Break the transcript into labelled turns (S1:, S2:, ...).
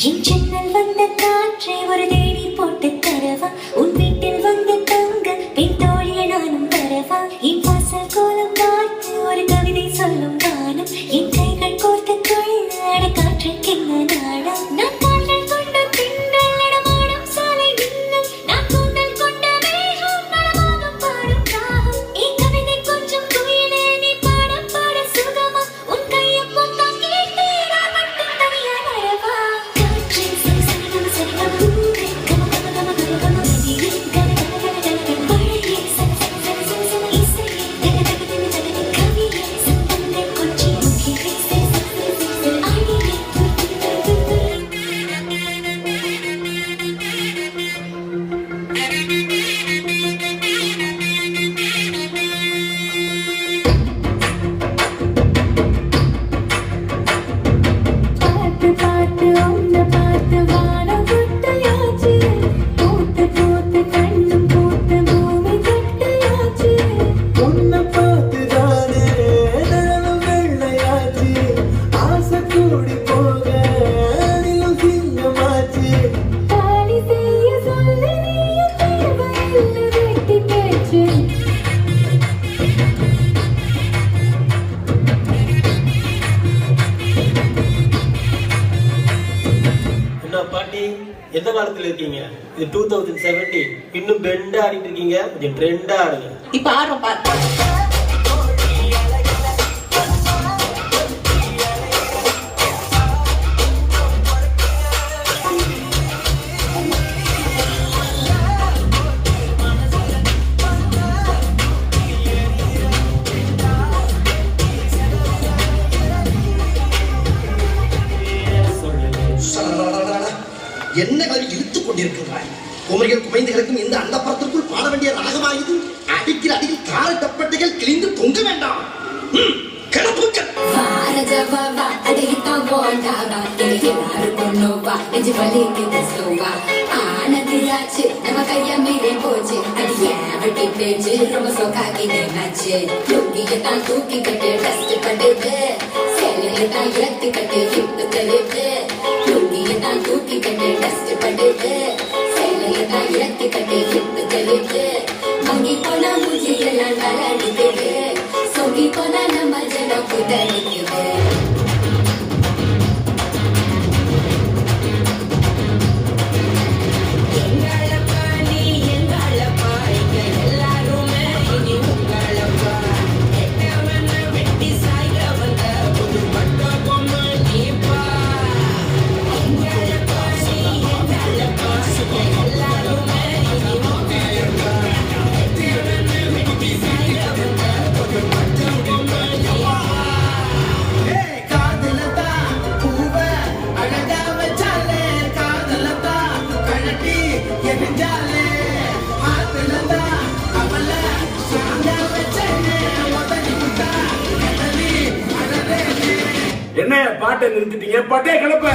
S1: என் ஜன்னல் வந்த காற்றை ஒரு தேடி போட்டு தரவா உன் வீட்டில் வந்து தங்க பின் தோழிய நானும் தரவா என் வாசல் கோலம் பார்த்து ஒரு கவிதை சொல்லும் கானம் என் கைகள் கோர்த்து கொள்ள காற்றை கிண்ண நாடம் நான் கால்கள் கொண்ட பின்னல் நடமாடும் சாலை நின்னும் நான் கூந்தல் கொண்ட வேகம் நடமாடும் பாடும் ராகம் என் கவிதை கொஞ்சம் குயிலே நீ பாட பாட சுகமா உன் கையை பொத்தா கேட்டு நான் மட்டும் தனியா வரவா
S2: பாட்டி எந்த காலத்துல இருக்கீங்க? இது 2017 இன்னும் பெண்டா ஆடிட்டு இருக்கீங்க. கொஞ்சம் ட்ரெண்டா ஆடுங்க.
S3: இப்ப ஆடுறோம் பாரு.
S4: என்ன கல்வி இழுத்துக் கொண்டிருக்கிறாய்? குமரிகள் குமைந்து கிடக்கும் இந்த அண்டப்பரத்திற்குள் பாட வேண்டிய ராகமாயுது. அடிக்கிற அடியில் கால தப்பட்டைகள் கிழிந்து தொங்க வேண்டாம். கிளப்புக்கள்
S1: ஆனதிராச்சு நம்ம கைய மீறி போச்சு. அடியே வட்டி பேச்சு ரொம்ப சோக்காக்கி நினைச்சு லுங்கியத்தான் தூக்கி கட்டு டஸ்ட் படுது சேலையத்தான் இறக்கி கட்டு ஹிப்பு தெளிவு லுங்கியத்தான் தூக்கி கட்டு டஸ்ட் படுது சேலையத்தான் இறக்கி கட்டு ஹிப்பு தெளிவு மங்கி போனா மூஞ்சி எல்லாம் நலடிக்குது சொங்கி போனா நம்ம ஜனம் புதடிக்குது.
S5: என்ன பாட்டை நிறுத்திட்டீங்க? பட்டே கிளப்ப